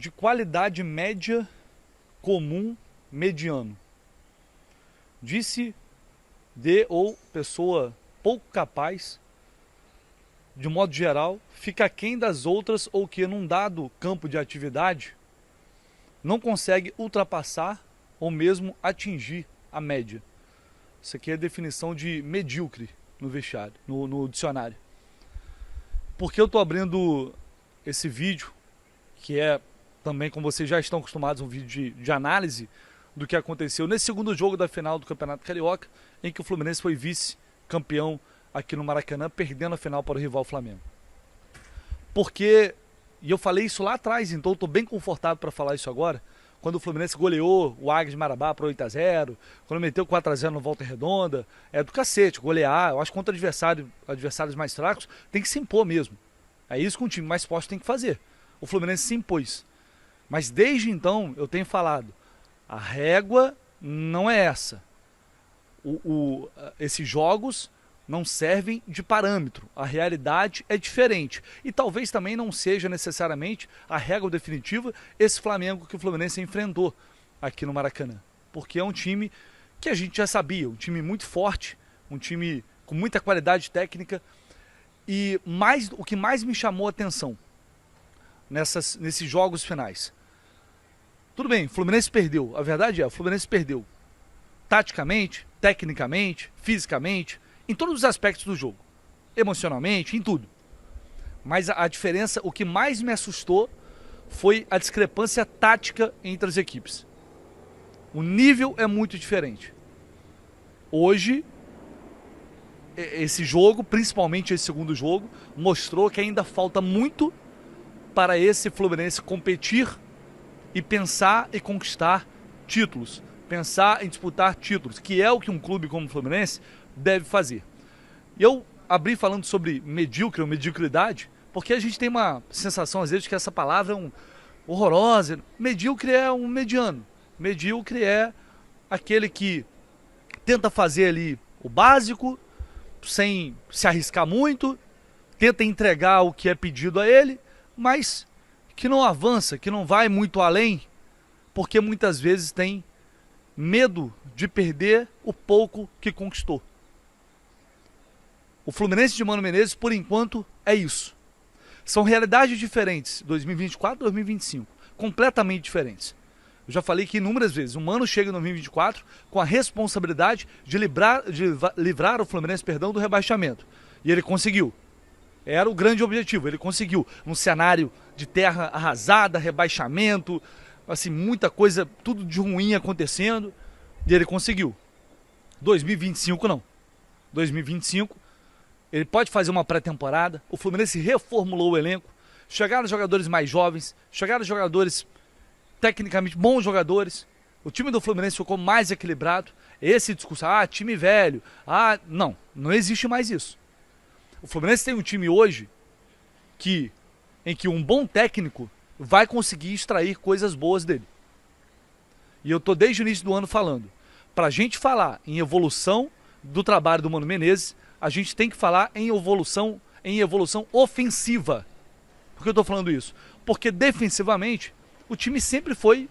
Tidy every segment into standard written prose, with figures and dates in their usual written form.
de qualidade média, comum, mediano. Disse de ou pessoa pouco capaz, de modo geral, fica aquém das outras ou que num dado campo de atividade não consegue ultrapassar ou mesmo atingir a média. Isso aqui é a definição de medíocre no vestiário, no dicionário. Por que eu estou abrindo esse vídeo, que é também, como vocês já estão acostumados, um vídeo de análise do que aconteceu nesse segundo jogo da final do Campeonato Carioca, em que o Fluminense foi vice-campeão aqui no Maracanã, perdendo a final para o rival Flamengo. Porque, e eu falei isso lá atrás, então eu estou bem confortável para falar isso agora, quando o Fluminense goleou o Águia de Marabá por 8-0, quando meteu 4-0 no Volta Redonda, é do cacete, golear. Eu acho que contra adversários mais fracos tem que se impor mesmo. É isso que um time mais forte tem que fazer. O Fluminense se impôs. Mas desde então eu tenho falado, a régua não é essa. Esses jogos não servem de parâmetro, a realidade é diferente. E talvez também não seja necessariamente a régua definitiva esse Flamengo que o Fluminense enfrentou aqui no Maracanã. Porque é um time que a gente já sabia, um time muito forte, um time com muita qualidade técnica. E o que mais me chamou a atenção nesses jogos finais. Tudo bem, o Fluminense perdeu, a verdade é, o Fluminense perdeu. Taticamente, tecnicamente, fisicamente, em todos os aspectos do jogo, emocionalmente, em tudo. Mas a diferença, o que mais me assustou foi a discrepância tática entre as equipes. O nível é muito diferente. Hoje, esse jogo, principalmente esse segundo jogo, mostrou que ainda falta muito para esse Fluminense competir e pensar e conquistar títulos. Pensar em disputar títulos, que é o que um clube como o Fluminense deve fazer. Eu abri falando sobre medíocre ou mediocridade, porque a gente tem uma sensação às vezes que essa palavra é horrorosa. Medíocre é um mediano. Medíocre é aquele que tenta fazer ali o básico, sem se arriscar muito, tenta entregar o que é pedido a ele, mas que não avança, que não vai muito além, porque muitas vezes tem medo de perder o pouco que conquistou. O Fluminense de Mano Menezes, por enquanto, é isso. São realidades diferentes, 2024 e 2025, completamente diferentes. Eu já falei que inúmeras vezes, o Mano chega em 2024 com a responsabilidade de livrar o Fluminense, do rebaixamento. E ele conseguiu. Era o grande objetivo, ele conseguiu. Num cenário de terra arrasada, rebaixamento, assim, muita coisa, tudo de ruim acontecendo, e ele conseguiu. 2025 não. 2025, ele pode fazer uma pré-temporada, o Fluminense reformulou o elenco, chegaram jogadores mais jovens, chegaram jogadores tecnicamente bons jogadores, o time do Fluminense ficou mais equilibrado. Esse discurso, time velho, não existe mais isso. O Fluminense tem um time hoje em que um bom técnico vai conseguir extrair coisas boas dele. E eu estou desde o início do ano falando, para a gente falar em evolução do trabalho do Mano Menezes, a gente tem que falar em evolução ofensiva. Por que eu estou falando isso? Porque defensivamente o time sempre foi,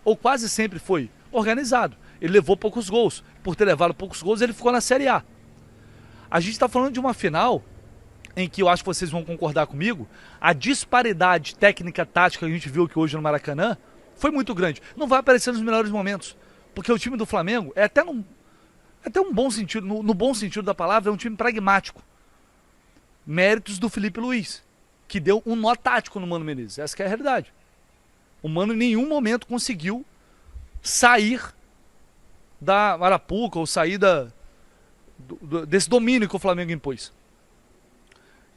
ou quase sempre foi, organizado. Ele levou poucos gols. Por ter levado poucos gols, ele ficou na Série A. A gente está falando de uma final em que eu acho que vocês vão concordar comigo, a disparidade técnica-tática que a gente viu aqui hoje no Maracanã foi muito grande. Não vai aparecer nos melhores momentos, porque o time do Flamengo é até um bom sentido, no bom sentido da palavra, é um time pragmático. Méritos do Felipe Luiz, que deu um nó tático no Mano Menezes. Essa que é a realidade. O Mano em nenhum momento conseguiu sair da Arapuca ou sair desse domínio que o Flamengo impôs.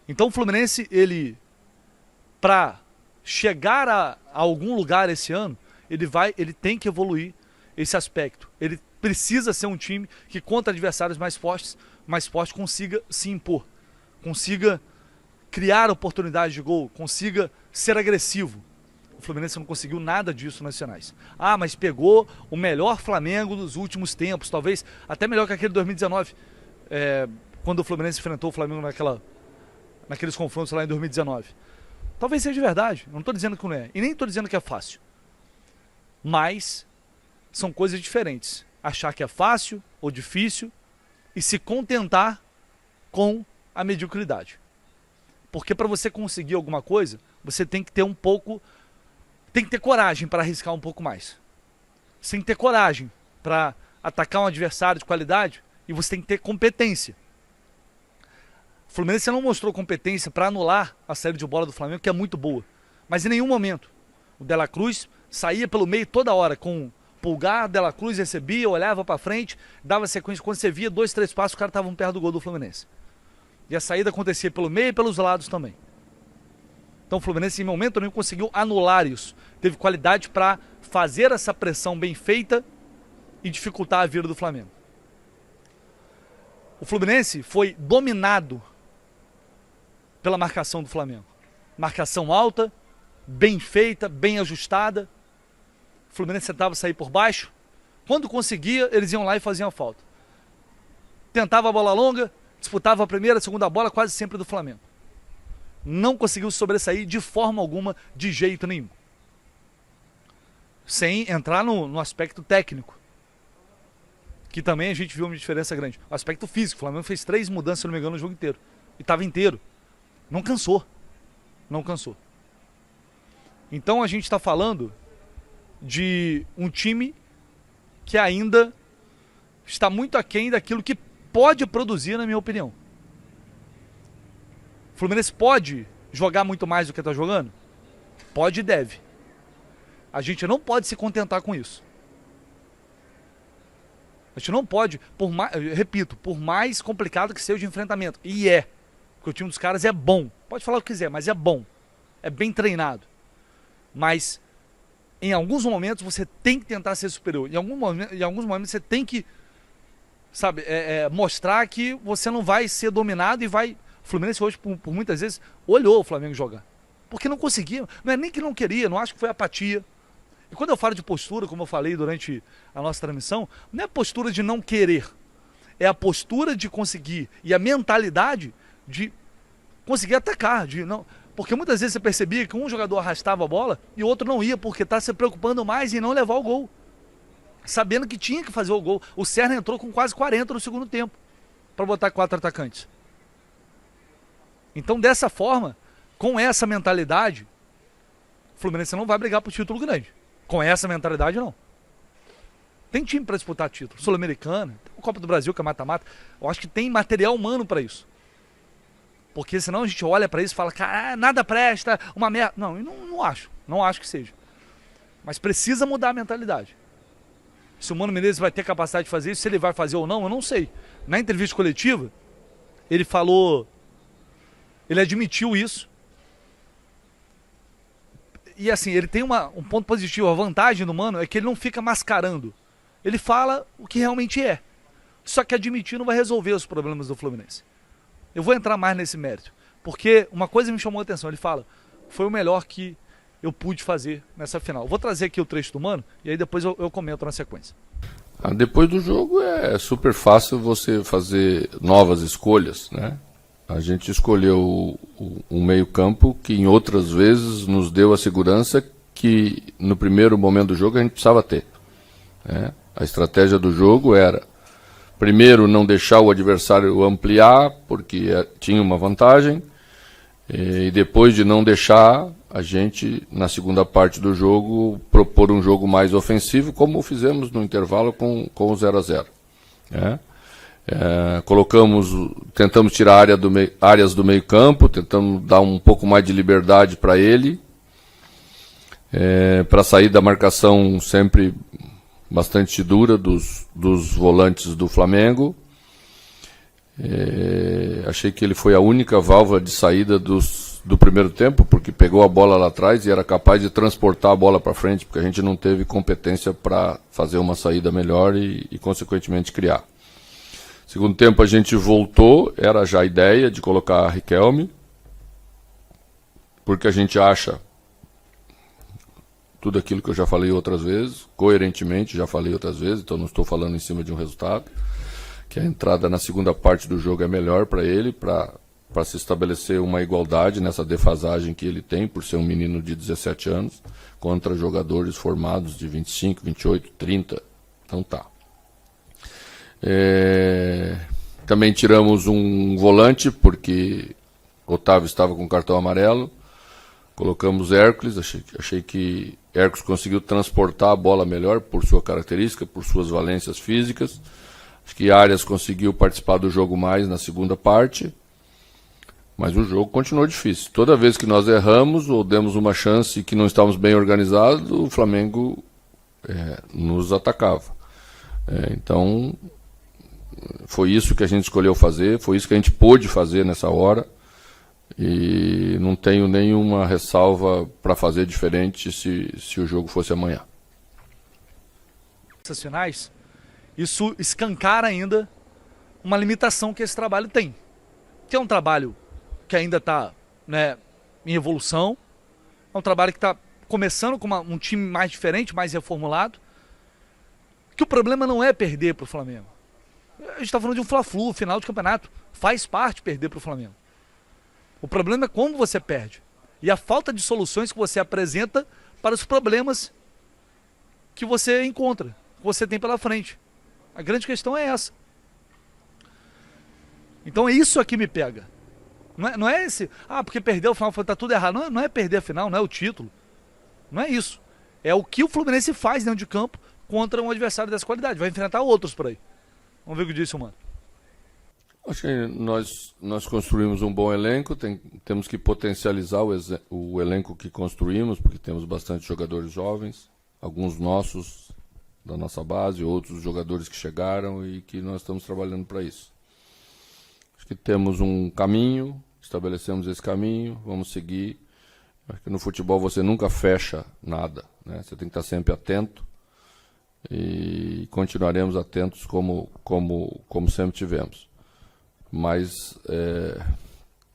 Então o Fluminense, para chegar a algum lugar esse ano, ele tem que evoluir esse aspecto. Ele precisa ser um time que contra adversários mais fortes consiga se impor, consiga criar oportunidades de gol, consiga ser agressivo. O Fluminense não conseguiu nada disso nos nacionais. Mas pegou o melhor Flamengo dos últimos tempos, talvez até melhor que aquele de 2019, quando o Fluminense enfrentou o Flamengo naqueles confrontos lá em 2019. Talvez seja verdade, não estou dizendo que não é, e nem estou dizendo que é fácil. Mas são coisas diferentes. Achar que é fácil ou difícil e se contentar com a mediocridade. Porque para você conseguir alguma coisa, você tem que ter tem que ter coragem para arriscar um pouco mais. Você tem que ter coragem para atacar um adversário de qualidade e você tem que ter competência. O Fluminense não mostrou competência para anular a saída de bola do Flamengo, que é muito boa. Mas em nenhum momento o De La Cruz saía pelo meio toda hora com Pulgar, De La Cruz recebia, olhava para frente, dava sequência. Quando você via 2, 3 passos, o cara estava perto do gol do Fluminense. E a saída acontecia pelo meio e pelos lados também. Então o Fluminense em momento nenhum conseguiu anular isso. Teve qualidade para fazer essa pressão bem feita e dificultar a vida do Flamengo. O Fluminense foi dominado pela marcação do Flamengo. Marcação alta, bem feita, bem ajustada. O Fluminense tentava sair por baixo. Quando conseguia, eles iam lá e faziam a falta. Tentava a bola longa, disputava a primeira, a segunda bola, quase sempre do Flamengo. Não conseguiu sobressair de forma alguma, de jeito nenhum. Sem entrar no aspecto técnico, que também a gente viu uma diferença grande. O aspecto físico, o Flamengo fez 3 mudanças, se não me engano, no jogo inteiro. E estava inteiro. Não cansou. Não cansou. Então a gente está falando de um time que ainda está muito aquém daquilo que pode produzir, na minha opinião. O Fluminense pode jogar muito mais do que está jogando? Pode e deve. A gente não pode se contentar com isso. A gente não pode, repito, por mais complicado que seja o enfrentamento. E é. Porque o time dos caras é bom. Pode falar o que quiser, mas é bom. É bem treinado. Mas em alguns momentos você tem que tentar ser superior. Em alguns momentos você tem que, sabe, mostrar que você não vai ser dominado e vai... O Fluminense hoje, por muitas vezes, olhou o Flamengo jogar. Porque não conseguia. Não é nem que não queria, não acho que foi apatia. E quando eu falo de postura, como eu falei durante a nossa transmissão, não é a postura de não querer. É a postura de conseguir e a mentalidade de conseguir atacar. Porque muitas vezes você percebia que um jogador arrastava a bola e o outro não ia, porque está se preocupando mais em não levar o gol. Sabendo que tinha que fazer o gol. O Serra entrou com quase 40 no segundo tempo para botar 4 atacantes. Então, dessa forma, com essa mentalidade, o Fluminense não vai brigar por título grande. Com essa mentalidade, não. Tem time para disputar título. Sul-Americana, a Copa do Brasil, que é mata-mata. Eu acho que tem material humano para isso. Porque senão a gente olha para isso e fala, cara, nada presta, uma merda. Não, eu não acho. Não acho que seja. Mas precisa mudar a mentalidade. Se o Mano Menezes vai ter capacidade de fazer isso, se ele vai fazer ou não, eu não sei. Na entrevista coletiva, ele falou... Ele admitiu isso. E assim, ele tem um ponto positivo. A vantagem do Mano é que ele não fica mascarando. Ele fala o que realmente é. Só que admitir não vai resolver os problemas do Fluminense. Eu vou entrar mais nesse mérito. Porque uma coisa me chamou a atenção. Ele fala, foi o melhor que eu pude fazer nessa final. Eu vou trazer aqui o trecho do Mano e aí depois eu comento na sequência. Depois do jogo é super fácil você fazer novas escolhas, né? A gente escolheu um meio-campo que em outras vezes nos deu a segurança que no primeiro momento do jogo a gente precisava ter. Né? A estratégia do jogo era, primeiro, não deixar o adversário ampliar, porque tinha uma vantagem, e depois de não deixar, a gente, na segunda parte do jogo, propor um jogo mais ofensivo, como fizemos no intervalo com o 0-0. Né? Tentamos tirar áreas do meio campo, tentamos dar um pouco mais de liberdade para ele, para sair da marcação sempre bastante dura dos volantes do Flamengo. Achei que ele foi a única válvula de saída do primeiro tempo, porque pegou a bola lá atrás e era capaz de transportar a bola para frente, porque a gente não teve competência para fazer uma saída melhor e consequentemente criar. Segundo tempo a gente voltou, era já a ideia de colocar a Riquelme, porque a gente acha tudo aquilo que eu já falei outras vezes, coerentemente já falei outras vezes, então não estou falando em cima de um resultado, que a entrada na segunda parte do jogo é melhor para ele, para para se estabelecer uma igualdade nessa defasagem que ele tem, por ser um menino de 17 anos, contra jogadores formados de 25, 28, 30. Então tá. Também tiramos um volante, porque Otávio estava com cartão amarelo. Colocamos Hércules, achei que Hércules conseguiu transportar a bola melhor por sua característica, por suas valências físicas. Acho que Arias conseguiu participar do jogo mais na segunda parte, mas o jogo continuou difícil. Toda vez que nós erramos ou demos uma chance que não estávamos bem organizados, o Flamengo nos atacava. Então, foi isso que a gente escolheu fazer, foi isso que a gente pôde fazer nessa hora. E não tenho nenhuma ressalva para fazer diferente se o jogo fosse amanhã. Sensacionais, isso escancara ainda uma limitação que esse trabalho tem. Que é um trabalho que ainda está, né, em evolução, é um trabalho que está começando com um time mais diferente, mais reformulado, que o problema não é perder para o Flamengo. A gente está falando de um Fla-Flu, final de campeonato, faz parte perder para o Flamengo. O problema é como você perde. E a falta de soluções que você apresenta para os problemas que você encontra, que você tem pela frente. A grande questão é essa. Então é isso aqui que me pega. Não é esse, porque perdeu o final, tá tudo errado. Não é perder a final, não é o título. Não é isso. É o que o Fluminense faz dentro de campo contra um adversário dessa qualidade. Vai enfrentar outros por aí. Vamos ver o que disse o Mano. Acho que nós construímos um bom elenco, temos que potencializar o elenco que construímos, porque temos bastante jogadores jovens, alguns nossos da nossa base, outros jogadores que chegaram e que nós estamos trabalhando para isso. Acho que temos um caminho, estabelecemos esse caminho, vamos seguir. Acho que no futebol você nunca fecha nada, né? Você tem que estar sempre atento e continuaremos atentos como sempre tivemos. Mas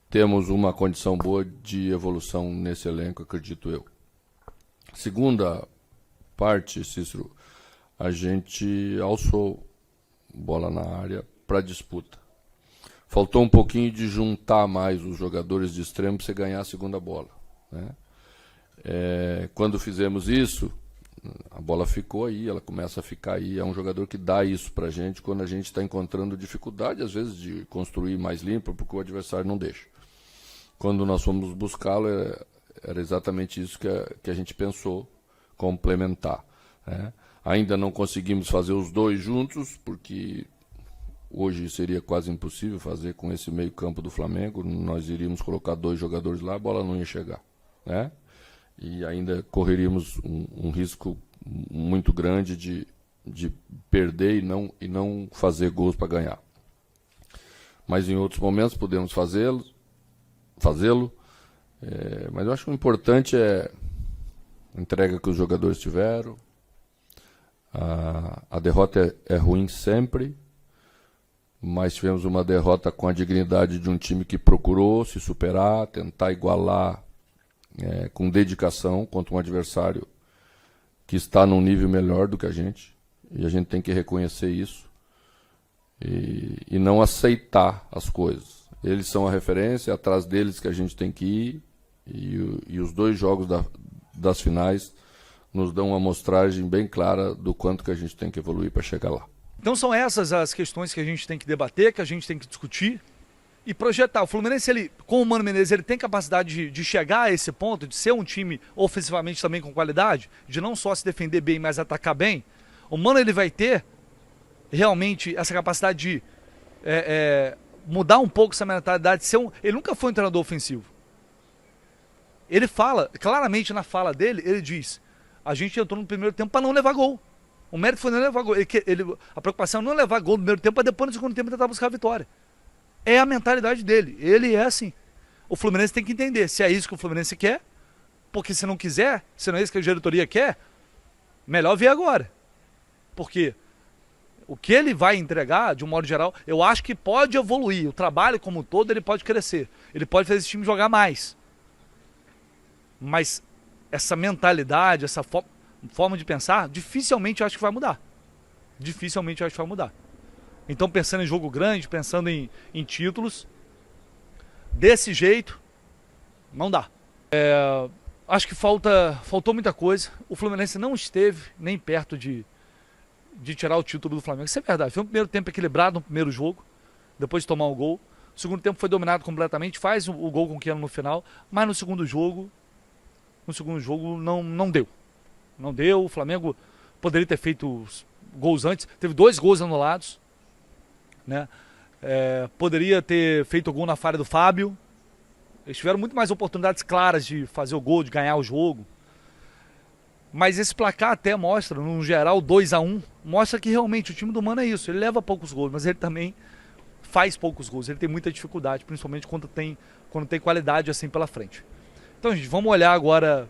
temos uma condição boa de evolução nesse elenco, acredito eu. Segunda parte, Cícero, a gente alçou bola na área para disputa. Faltou um pouquinho de juntar mais os jogadores de extremo para você ganhar a segunda bola, né? Quando fizemos isso, a bola ficou aí, ela começa a ficar aí. É um jogador que dá isso pra gente quando a gente está encontrando dificuldade, às vezes, de construir mais limpo, porque o adversário não deixa. Quando nós fomos buscá-lo, era exatamente isso que a gente pensou, complementar, né? Ainda não conseguimos fazer os dois juntos, porque hoje seria quase impossível fazer com esse meio campo do Flamengo. Nós iríamos colocar dois jogadores lá, a bola não ia chegar, né? E ainda correríamos um risco muito grande de perder e não fazer gols para ganhar. Mas em outros momentos podemos fazê-lo. Mas eu acho que o importante é a entrega que os jogadores tiveram. A derrota é ruim sempre, mas tivemos uma derrota com a dignidade de um time que procurou se superar, tentar igualar, com dedicação contra um adversário que está num nível melhor do que a gente, e a gente tem que reconhecer isso e não aceitar as coisas. Eles são a referência, é atrás deles que a gente tem que ir, e os dois jogos das finais nos dão uma amostragem bem clara do quanto que a gente tem que evoluir para chegar lá. Então são essas as questões que a gente tem que debater, que a gente tem que discutir e projetar. O Fluminense, com o Mano Menezes, ele tem capacidade de chegar a esse ponto, de ser um time ofensivamente também com qualidade, de não só se defender bem, mas atacar bem. O Mano, ele vai ter realmente essa capacidade de mudar um pouco essa mentalidade. Ele nunca foi um treinador ofensivo. Ele fala, claramente na fala dele, ele diz: a gente entrou no primeiro tempo para não levar gol. O mérito foi não levar gol. A preocupação é não levar gol no primeiro tempo para depois no segundo tempo tentar buscar a vitória. É a mentalidade dele. Ele é assim. O Fluminense tem que entender se é isso que o Fluminense quer, porque se não quiser, se não é isso que a diretoria quer, melhor ver agora. Porque o que ele vai entregar, de um modo geral, eu acho que pode evoluir. O trabalho como um todo, ele pode crescer. Ele pode fazer esse time jogar mais. Mas essa mentalidade, essa forma de pensar, dificilmente eu acho que vai mudar. Dificilmente eu acho que vai mudar. Então, pensando em jogo grande, pensando em títulos, desse jeito, não dá. Acho que faltou muita coisa. O Fluminense não esteve nem perto de tirar o título do Flamengo. Isso é verdade. Foi um primeiro tempo equilibrado no primeiro jogo, depois de tomar o gol. O segundo tempo foi dominado completamente, faz o gol com o Keno no final, mas no segundo jogo não deu. Não deu, o Flamengo poderia ter feito gols antes, teve 2 gols anulados, né? Poderia ter feito o gol na falha do Fábio. Eles tiveram muito mais oportunidades claras de fazer o gol, de ganhar o jogo. Mas esse placar até mostra, no geral, 2-1, mostra que realmente o time do Mano é isso. Ele leva poucos gols, mas ele também faz poucos gols. Ele tem muita dificuldade, principalmente quando tem qualidade assim pela frente. Então, gente, vamos olhar agora.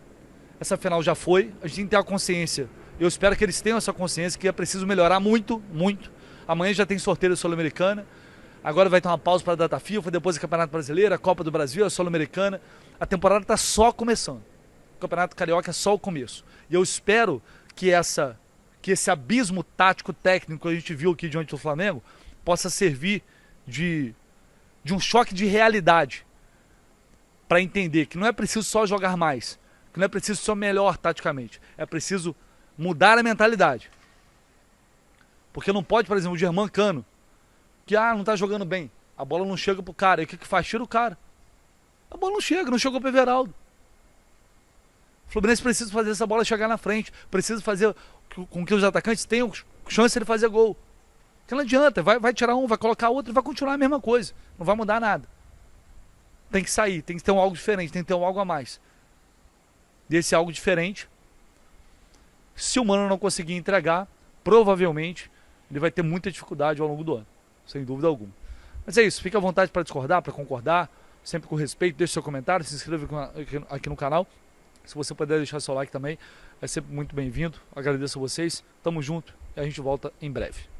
Essa final já foi. A gente tem que ter a consciência. Eu espero que eles tenham essa consciência que é preciso melhorar muito, muito. Amanhã já tem sorteio da Sul-Americana. Agora vai ter uma pausa para a data FIFA, depois o Campeonato Brasileiro, a Copa do Brasil, a Sul-Americana. A temporada está só começando. O Campeonato Carioca é só o começo. E eu espero que esse abismo tático técnico que a gente viu aqui diante do Flamengo possa servir de um choque de realidade para entender que não é preciso só jogar mais, que não é preciso só melhor taticamente, é preciso mudar a mentalidade. Porque não pode, por exemplo, o Germancano, que não tá jogando bem, a bola não chega pro cara, e o que faz? Tira o cara. A bola não chegou pro Everaldo. O Fluminense precisa fazer essa bola chegar na frente, precisa fazer com que os atacantes tenham chance de fazer gol. Porque não adianta, vai tirar um, vai colocar outro e vai continuar a mesma coisa. Não vai mudar nada. Tem que sair, tem que ter algo diferente, tem que ter algo a mais. E esse algo diferente, se o Mano não conseguir entregar, provavelmente ele vai ter muita dificuldade ao longo do ano, sem dúvida alguma. Mas é isso, fique à vontade para discordar, para concordar, sempre com respeito, deixe seu comentário, se inscreva aqui no canal. Se você puder deixar seu like também, é sempre muito bem-vindo. Agradeço a vocês, tamo junto e a gente volta em breve.